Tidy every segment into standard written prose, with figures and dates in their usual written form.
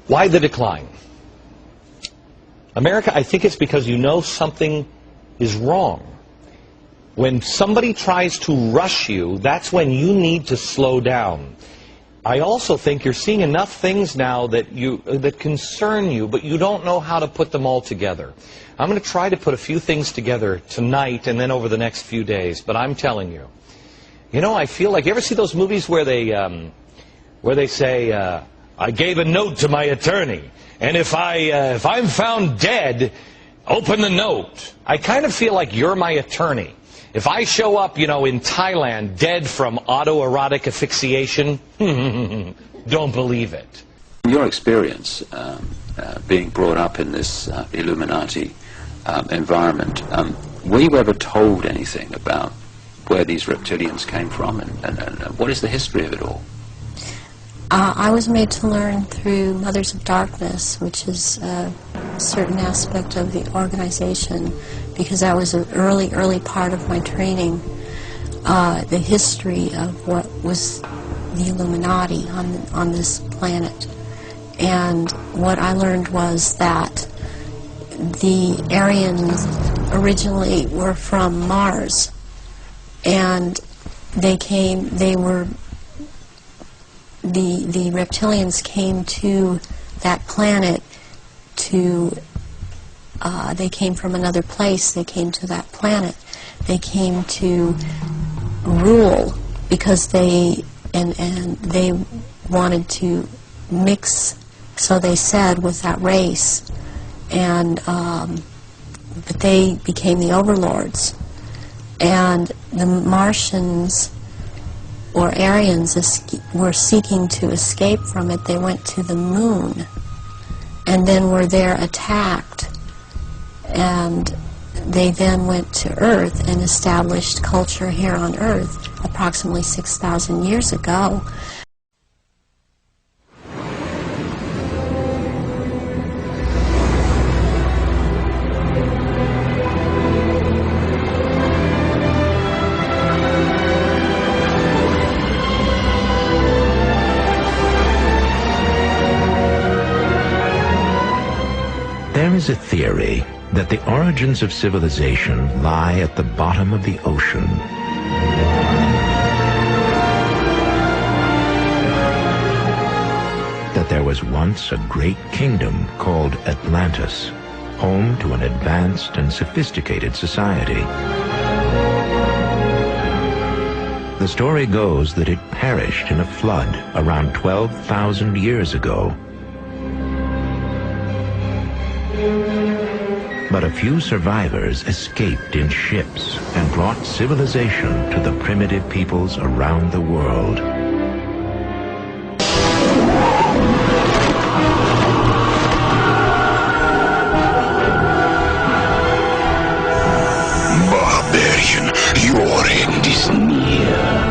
Why the decline? America, I think it's because you know something is wrong. When somebody tries to rush you, that's when you need to slow down. I also think you're seeing enough things now that concern you, but you don't know how to put them all together. I'm going to try to put a few things together tonight and then over the next few days, but I'm telling you, I feel like, you ever see those movies where they say, I gave a note to my attorney, and if I'm found dead, open the note. I kind of feel like you're my attorney. If I show up, in Thailand, dead from autoerotic asphyxiation, don't believe it. Your experience being brought up in this Illuminati environment, were you ever told anything about where these reptilians came from, and what is the history of it all? I was made to learn through Mothers of Darkness, which is a certain aspect of the organization, because that was an early part of my training, the history of what was the Illuminati on this planet. And what I learned was that the Aryans originally were from Mars, and the reptilians came to that planet they came from another place. They came to that planet. They came to rule because they wanted to mix, so they said, with that race, but they became the overlords, and the Martians or Aryans were seeking to escape from it. They went to the moon and then were there attacked, and they then went to Earth and established culture here on Earth approximately 6,000 years ago. There is a theory that the origins of civilization lie at the bottom of the ocean. That there was once a great kingdom called Atlantis, home to an advanced and sophisticated society. The story goes that it perished in a flood around 12,000 years ago. But a few survivors escaped in ships and brought civilization to the primitive peoples around the world. Barbarian, your end is near.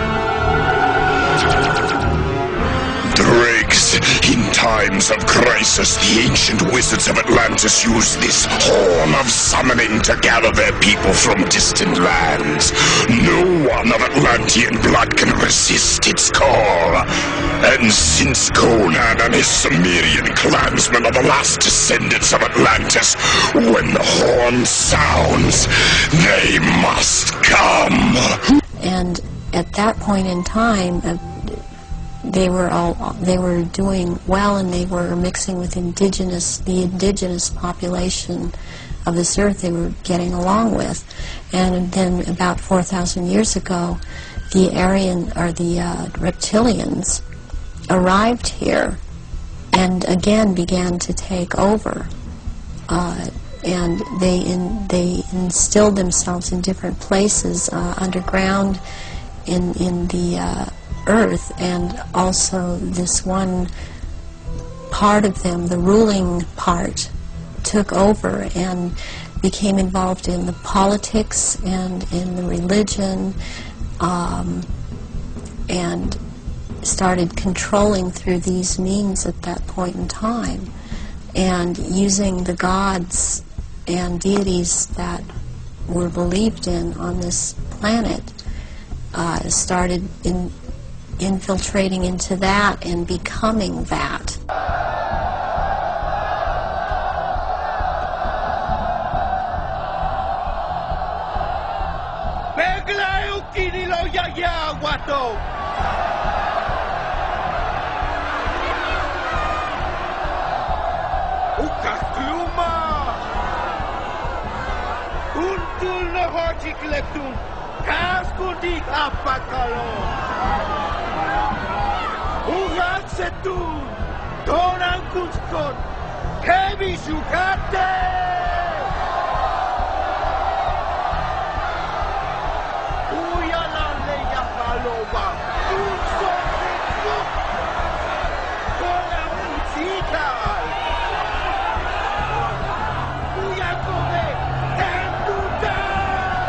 In times of crisis, the ancient wizards of Atlantis used this horn of summoning to gather their people from distant lands. No one of Atlantean blood can resist its call. And since Conan and his Sumerian clansmen are the last descendants of Atlantis, when the horn sounds, they must come. And at that point in time, they were doing well, and they were mixing with the indigenous population of this earth. They were getting along with, and then about 4,000 years ago, the reptilians arrived here, and again began to take over. And they instilled themselves in different places underground in the Earth, and also this one part of them, the ruling part, took over and became involved in the politics and in the religion, and started controlling through these means at that point in time, and using the gods and deities that were believed in on this planet, started infiltrating into that and becoming that. Plato. Ukakluma. Untul na hojik lektun. Kaskudik apakalo. Ugat setun. Donan kunskot. Kebi sukate.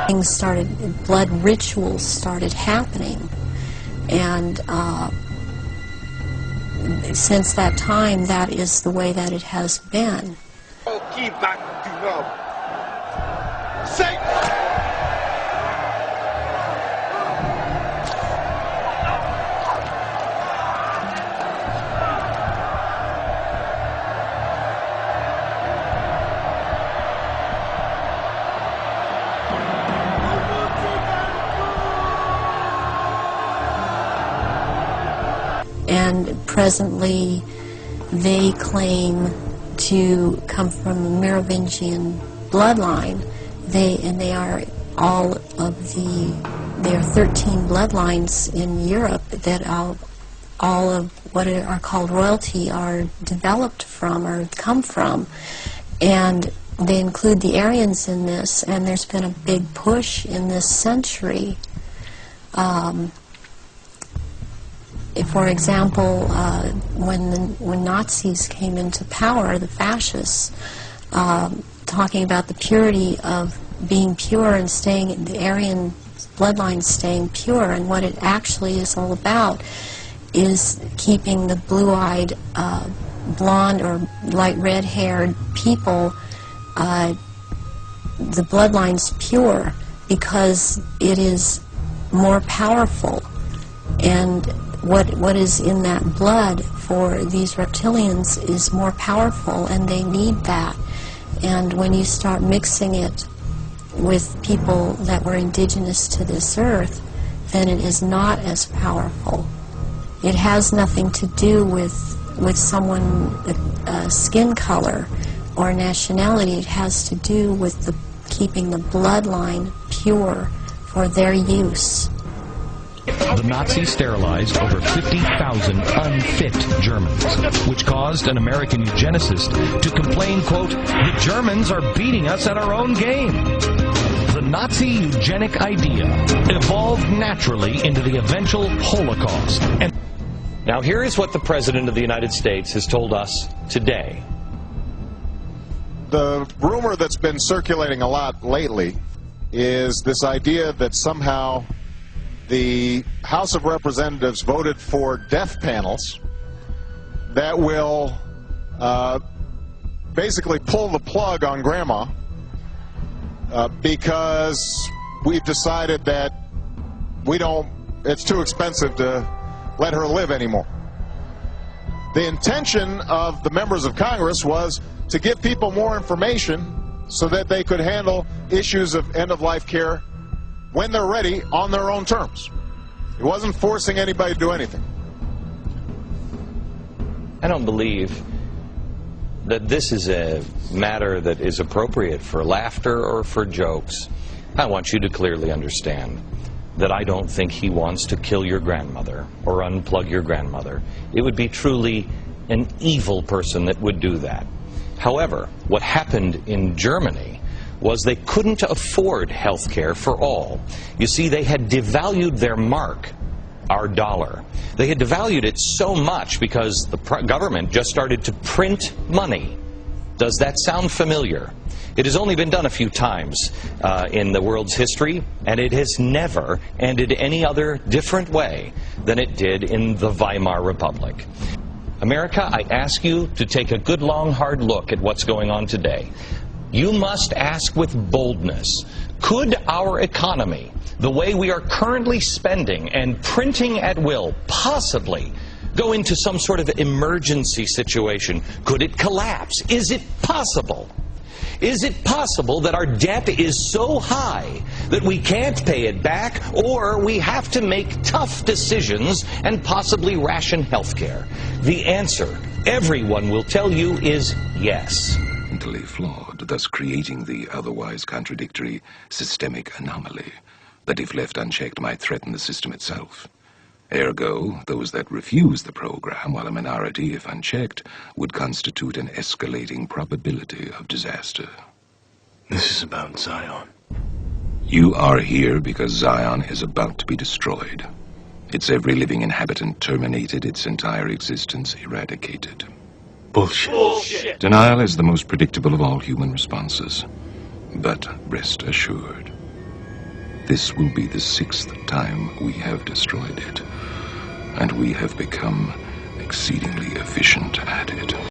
Things started, blood rituals started happening, and since that time, that is the way that it has been. And presently, they claim to come from the Merovingian bloodline. They are all of there are 13 bloodlines in Europe that all of what are called royalty are developed from or come from, and they include the Aryans in this. And there's been a big push in this century. For example, when Nazis came into power, the fascists, talking about the purity of being pure and staying, the Aryan bloodline staying pure, and what it actually is all about is keeping the blue-eyed, blonde or light red-haired people, the bloodlines pure, because it is more powerful. And what is in that blood for these reptilians is more powerful, and they need that. And when you start mixing it with people that were indigenous to this earth, then it is not as powerful. It has nothing to do with someone, skin color or nationality. It has to do with keeping the bloodline pure for their use. The Nazis sterilized over 50,000 unfit Germans, which caused an American eugenicist to complain, quote, "The Germans are beating us at our own game." The Nazi eugenic idea evolved naturally into the eventual Holocaust. And now here is what the President of the United States has told us today. The rumor that's been circulating a lot lately is this idea that somehow the House of Representatives voted for death panels that will basically pull the plug on Grandma because we've decided that it's too expensive to let her live anymore. The intention of the members of Congress was to give people more information so that they could handle issues of end-of-life care when they're ready on their own terms. It wasn't forcing anybody to do anything. I don't believe that this is a matter that is appropriate for laughter or for jokes. I want you to clearly understand that I don't think he wants to kill your grandmother or unplug your grandmother. It would be truly an evil person that would do that. However, what happened in Germany was they couldn't afford health care for all. You see, they had devalued their mark, our dollar. They had devalued it so much because the government just started to print money. Does that sound familiar? It has only been done a few times in the world's history, and it has never ended any other different way than it did in the Weimar Republic. America, I ask you to take a good, long, hard look at what's going on today. You must ask with boldness, could our economy, the way we are currently spending and printing at will, possibly go into some sort of emergency situation? Could it collapse? Is it possible? Is it possible that our debt is so high that we can't pay it back, or we have to make tough decisions and possibly ration health care? The answer, everyone will tell you, is yes. Fundamentally flawed, thus creating the otherwise contradictory systemic anomaly that, if left unchecked, might threaten the system itself. Ergo, those that refuse the program, while a minority, if unchecked, would constitute an escalating probability of disaster. This is about Zion. You are here because Zion is about to be destroyed. Its every living inhabitant terminated, its entire existence eradicated. Bullshit. Bullshit. Denial is the most predictable of all human responses. But rest assured, this will be the 6th time we have destroyed it, and we have become exceedingly efficient at it.